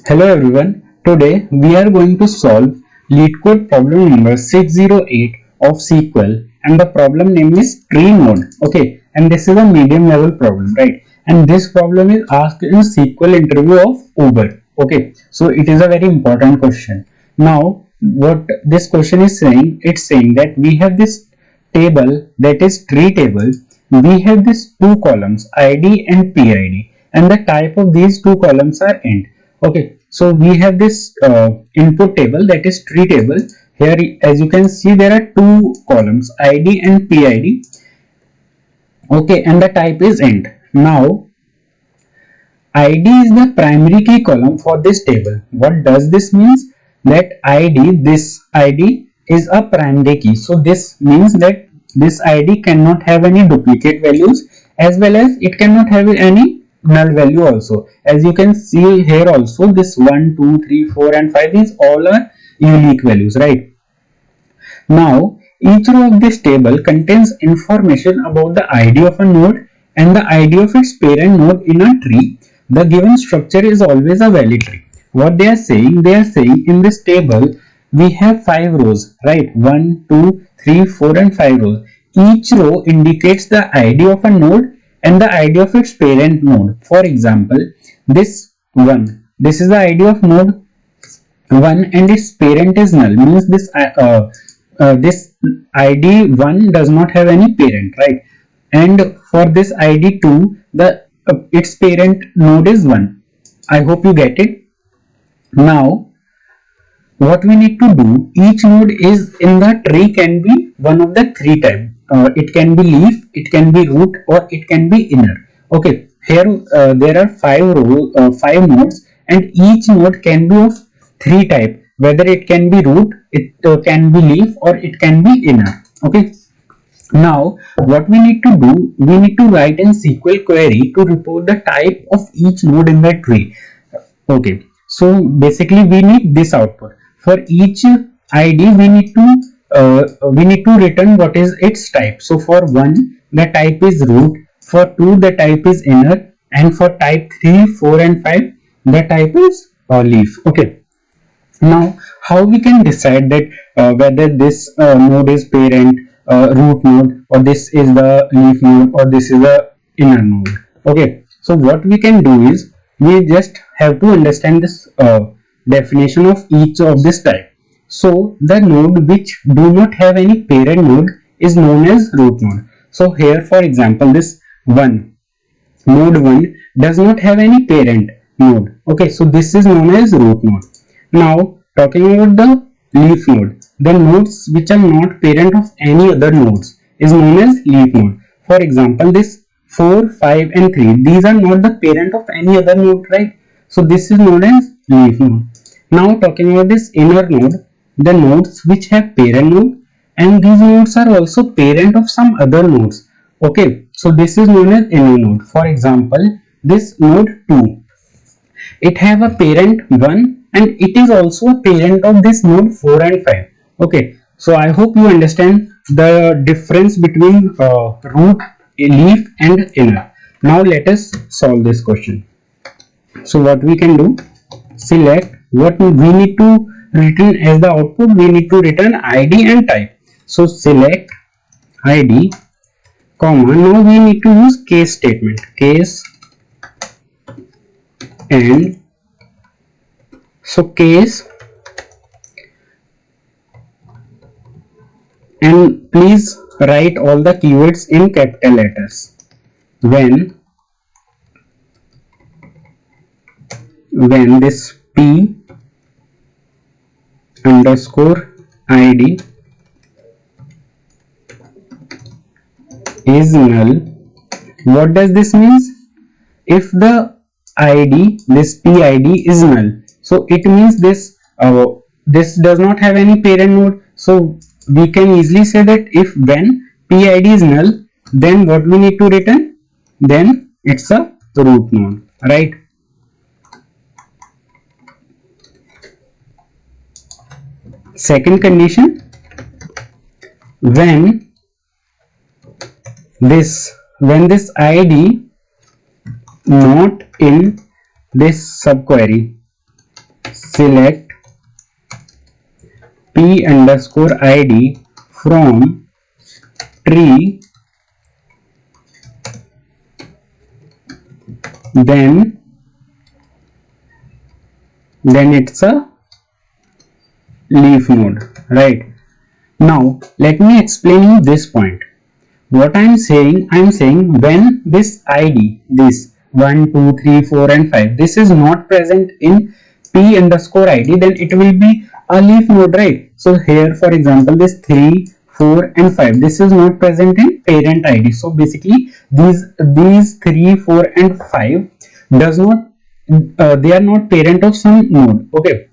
Hello everyone, today we are going to solve LeetCode problem number 608 of SQL and the problem name is tree node. Okay, and this is a medium level problem, right? And this problem is asked in SQL interview of Uber. Okay, so it is a very important question. Now, what this question is saying, it's saying that we have this table, that is tree table. We have these two columns ID and PID, and the type of these two columns are int. Okay, so we have this input table, that is tree table. Here as you can see there are two columns ID and PID. Okay, and the type is int. Now ID is the primary key column for this table. What does this means? That this ID is a primary key. So this means that this ID cannot have any duplicate values, as well as it cannot have any null value also. As you can see here also, this 1, 2, 3, 4 and 5 is all are unique values, right? Now each row of this table contains information about the ID of a node and the ID of its parent node in a tree. The given structure is always a valid tree. What they are saying in this table we have 5 rows, right? 1, 2, 3, 4 and 5 rows. Each row indicates the ID of a node and the ID of its parent node. For example, this is the ID of node 1 and its parent is null, means this ID 1 does not have any parent, right? And for this ID 2, its parent node is 1. I hope you get it. Now what we need to do, each node is in the tree can be one of the three types. It can be leaf, it can be root, or it can be inner. Okay, here there are 5 nodes, and each node can be of three types, whether it can be root, it can be leaf, or it can be inner. Okay, now what we need to do, we need to write an SQL query to report the type of each node in the tree. Okay, so basically we need this output. For each ID we need to return what is its type. So for 1 the type is root, for 2 the type is inner, and for type 3, 4 and 5 the type is leaf. Okay, now how we can decide that whether this node is parent root node, or this is the leaf node, or this is the inner node? Okay, so what we can do is we just have to understand this definition of each of this type. So the node which do not have any parent node is known as root node. So here for example this node 1 does not have any parent node. Okay, so this is known as root node. Now talking about the leaf node, the nodes which are not parent of any other nodes is known as leaf node. For example this 4, 5 and 3, these are not the parent of any other node, right? So this is known as leaf node. Now talking about this inner node, the nodes which have parent node, and these nodes are also parent of some other nodes. Okay, so this is known as inner node. For example, this node 2, it have a parent 1 and it is also a parent of this node 4 and 5. Okay, so I hope you understand the difference between root, leaf and inner. Now let us solve this question. So what we can do, select what we need to return as the output. We need to return ID and type. So select ID, comma, now we need to use case statement, case and so case, and please write all the keywords in capital letters. When this P underscore ID is null, what does this means? If the ID, this PID is null, so it means this does not have any parent node. So we can easily say that when PID is null, then what we need to return? Then it's a root node, right? Second condition, when this ID not in this subquery select p underscore id from tree, then it's a leaf node, right? Now let me explain you this point. What I'm saying when this id, this 1 2 3 4 and 5, this is not present in p underscore id, then it will be a leaf node, right? So here for example this 3 4 and 5, this is not present in parent id. So basically these 3 4 and 5 does not they are not parent of some node, okay?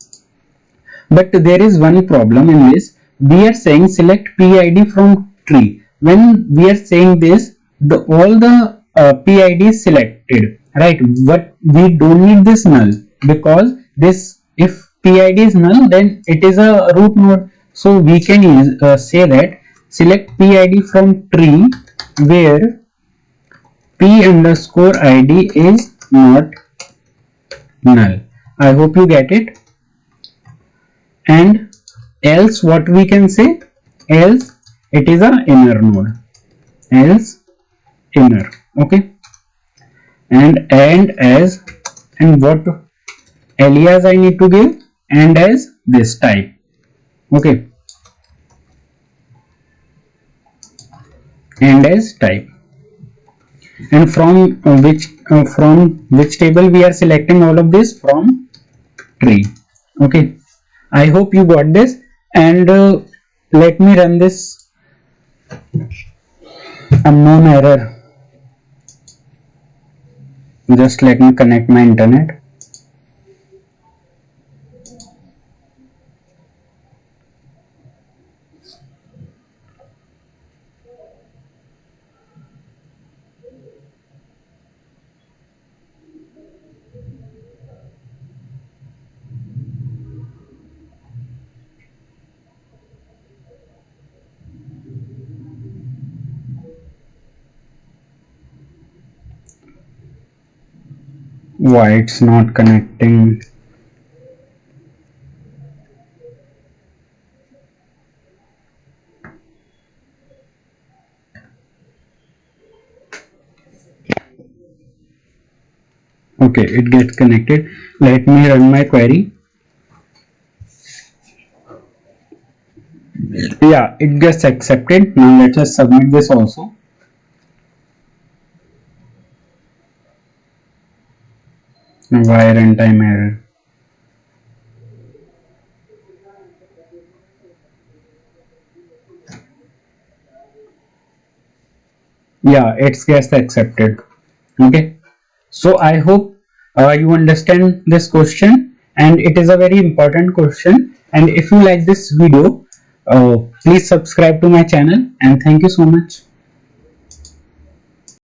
But there is one problem in this. We are saying select PID from tree. When we are saying this, all the PID is selected, right? But we don't need this null, because this, if PID is null, then it is a root node. So we can say that select PID from tree where P underscore ID is not null. I hope you get it. And else what we can say, else it is a inner node, else inner, okay? And as, and what alias I need to give, and as this type, okay? And as type. And from which table we are selecting all of this? From tree, okay? I hope you got this. And let me run this unknown error. Just let me connect my internet. Why it's not connecting? Okay, it gets connected. Let me run my query. Yeah, it gets accepted. Now let us submit this also. Why runtime error? Yeah, it gets accepted. Okay, so I hope you understand this question, and it is a very important question. And if you like this video, please subscribe to my channel, and thank you so much.